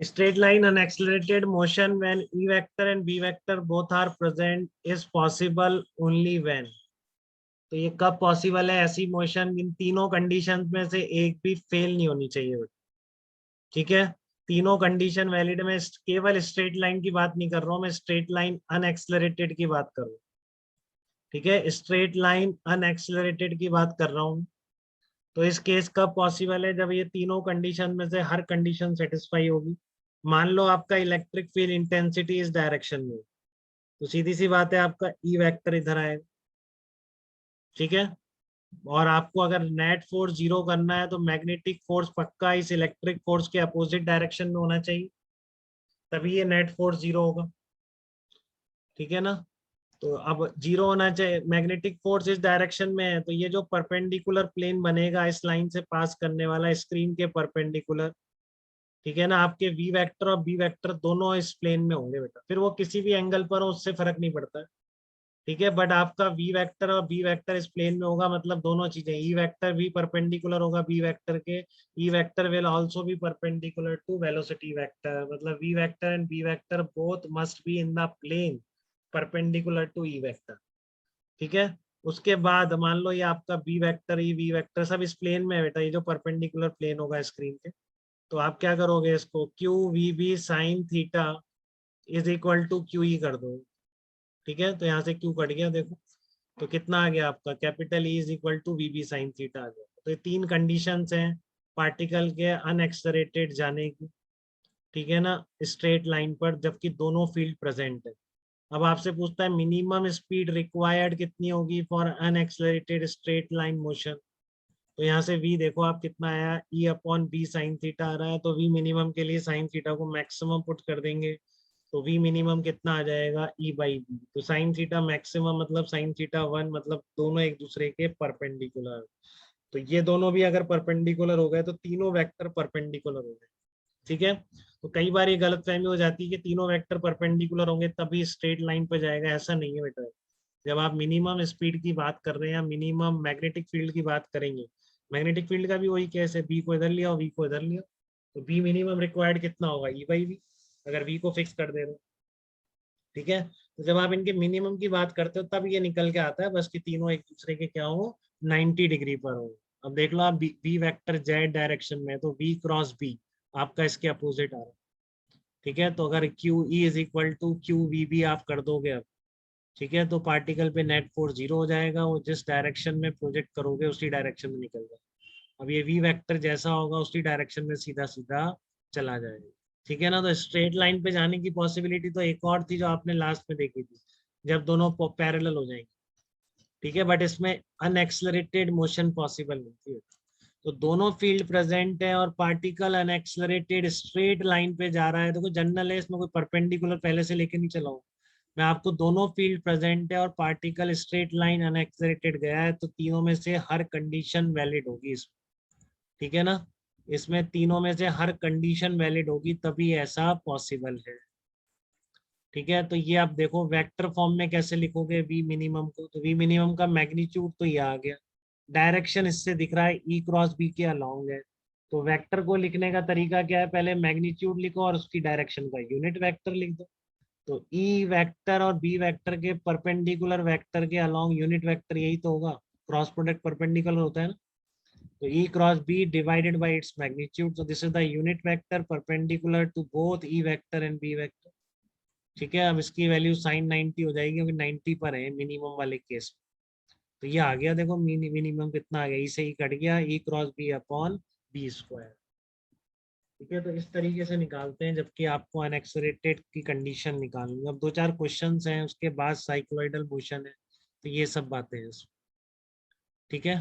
Straight line unaccelerated motion when E vector and B vector both are present is possible only when. तो ये कब possible है? ऐसी motion in तीनों conditions में से एक भी फेल नहीं होनी चाहिए। ठीक है, तीनों कंडीशन वैलिड। में केवल स्ट्रेट लाइन की बात नहीं कर रहा हूँ, मैं स्ट्रेट लाइन अनएक्सलरेटेड की बात कर रहा हूँ। ठीक है, स्ट्रेट लाइन अनएक्सलरेटेड की बात कर रहा हूँ। तो इस केस कब पॉसिबल है? जब ये तीनों कंडीशन में से हर कंडीशन सेटिस्फाई होगी। मान लो आपका इलेक्ट्रिक फील्ड इंटेंसिटी इस डायरेक्शन में, तो सीधी सी बात है आपका ई वेक्टर इधर आएगा। ठीक है, और आपको अगर नेट फोर्स जीरो करना है तो मैग्नेटिक फोर्स पक्का इस इलेक्ट्रिक फोर्स के अपोजिट डायरेक्शन में होना चाहिए, तभी ये नेट फोर्स जीरो होगा। ठीक है ना, तो अब जीरो होना चाहिए, मैग्नेटिक फोर्स इस डायरेक्शन में है, तो ये जो परपेंडिकुलर प्लेन बनेगा इस लाइन से पास करने वाला स्क्रीन के परपेंडिकुलर, ठीक है ना, आपके वी वेक्टर और बी वेक्टर दोनों इस प्लेन में होंगे बेटा, फिर वो किसी भी एंगल पर हो उससे फर्क नहीं पड़ता है। ठीक है, बट आपका वी वेक्टर और बी वेक्टर इस प्लेन में होगा, मतलब दोनों चीजें, ई वेक्टर भी परपेंडिकुलर होगा बी वेक्टर के, e vector will also be perpendicular to velocity vector, मतलब v vector and b vector both must be in the plane perpendicular to e vector. ठीक है, उसके बाद मान लो ये आपका b vector, e v vector सब इस प्लेन में है बेटा, ये जो परपेंडिकुलर प्लेन होगा स्क्रीन के, तो आप क्या करोगे, इसको q v B sine theta is equal to q E कर दो। ठीक है, तो यहाँ से क्यू कट गया देखो, तो कितना आ गया आपका, capital E is equal to v B sine theta आ गया। तो ये तीन कंडीशंस हैं पार्टिकल के अनएक्सलरेटेड जाने की। ठीक है ना, स्ट्रेट लाइन पर जबकि दोनों फील्ड प्रेजेंट है। अब आपसे पूछता है मिनिमम स्पीड रिक्वायर्ड कितनी होगी for unaccelerated straight line motion, तो यहाँ से v देखो आप कितना आया, e upon b sine theta आ रहा है, तो v मिनिमम के लिए साइन थीटा को मैक्सिमम पुट कर देंगे, तो v मिनिमम कितना आ जाएगा, e बाई बी। तो साइन थीटा मैक्सिमम मतलब साइन थीटा 1, मतलब दोनों एक दूसरे के परपेंडिकुलर। तो ये दोनों भी अगर परपेंडिकुलर हो गए तो तीनों वेक्टर परपेंडिकुलर हो गए। ठीक है, तो कई बार ये गलत फहमी हो जाती है कि तीनों वेक्टर परपेंडिकुलर होंगे तभी स्ट्रेट लाइन पर जाएगा, ऐसा नहीं है बेटा। जब आप मिनिमम स्पीड की बात कर रहे हैं या मिनिमम मैग्नेटिक फील्ड की बात करेंगे, मैग्नेटिक फील्ड का भी वही केस है, बी को इधर लिया और वी को इधर लिया, तो बी मिनिमम रिक्वायर्ड कितना होगा, ई बाई वी, अगर वी को फिक्स कर दे रहे हो। ठीक है, तो जब आप इनके मिनिमम की बात करते हो तब ये निकल के आता है बस कि तीनों एक दूसरे के क्या हो, 90 डिग्री पर हो। अब देख लो आप बी वेक्टर जेड डायरेक्शन में, तो वी क्रॉस बी आपका इसके अपोजिट आ रहा है। ठीक है, तो अगर q E is equal to q v B आप कर दोगे अब, ठीक है, तो पार्टिकल पे नेट फोर्स जीरो हो जाएगा, वो जिस डायरेक्शन में प्रोजेक्ट करोगे उसी डायरेक्शन में निकल जाएगा। अब ये वी वेक्टर जैसा होगा उसी डायरेक्शन में सीधा सीधा चला जाएगा। ठीक है ना, तो स्ट्रेट लाइन पे जाने की पॉसिबिलिटी तो एक और थी जो आपने लास्ट में देखी थी, जब दोनों पैरेलल हो जाएंगे। ठीक है, बट इसमें अनएक्सलरेटेड मोशन पॉसिबल नहीं थी। तो दोनों फील्ड प्रेजेंट है और पार्टिकल अनएक्सलरेटेड स्ट्रेट लाइन पे जा रहा है। देखो जनरल है, इसमें कोई परपेंडिकुलर पहले से लेके नहीं चला हूँ मैं, आपको दोनों फील्ड प्रेजेंट है और पार्टिकल स्ट्रेट लाइन अनएक्सलरेटेड गया है, तो तीनों में से हर कंडीशन वैलिड होगी इसमें। ठीक है ना, इसमें तीनों में से हर कंडीशन वैलिड होगी तभी ऐसा पॉसिबल है। ठीक है, तो ये आप देखो वेक्टर फॉर्म में कैसे लिखोगे वी मिनिमम को, तो वी मिनिमम का मैग्नीट्यूड तो ये आ गया, डायरेक्शन इससे दिख रहा है ई क्रॉस बी के अलोंग है। तो वेक्टर को लिखने का तरीका क्या है, पहले मैग्नीट्यूड लिखो और उसकी डायरेक्शन का यूनिट वेक्टर लिख दो। तो ई वेक्टर और बी वेक्टर के परपेंडिकुलर वेक्टर के अलोंग यूनिट वेक्टर यही तो होगा, क्रॉस प्रोडक्ट परपेंडिकुलर होता है ना, तो e cross b divided by its magnitude, so this is the unit vector perpendicular to both e vector and b vector। ठीक है, अब इसकी वैल्यू साइन 90 हो जाएगी क्योंकि 90 पर है मिनिमम वाले केस में। तो ये आ गया देखो मिनिमम कितना आ गया, ई से ई कट गया, e cross b upon b square. ठीक है, तो इस तरीके से निकालते हैं, जबकि आपको अनएक्सलरेटेड की कंडीशन निकालनी है। अब दो चार क्वेश्चंस हैं, उसके बाद साइक्लोइडल मोशन है, तो ये सब बातें हैं। ठीक है।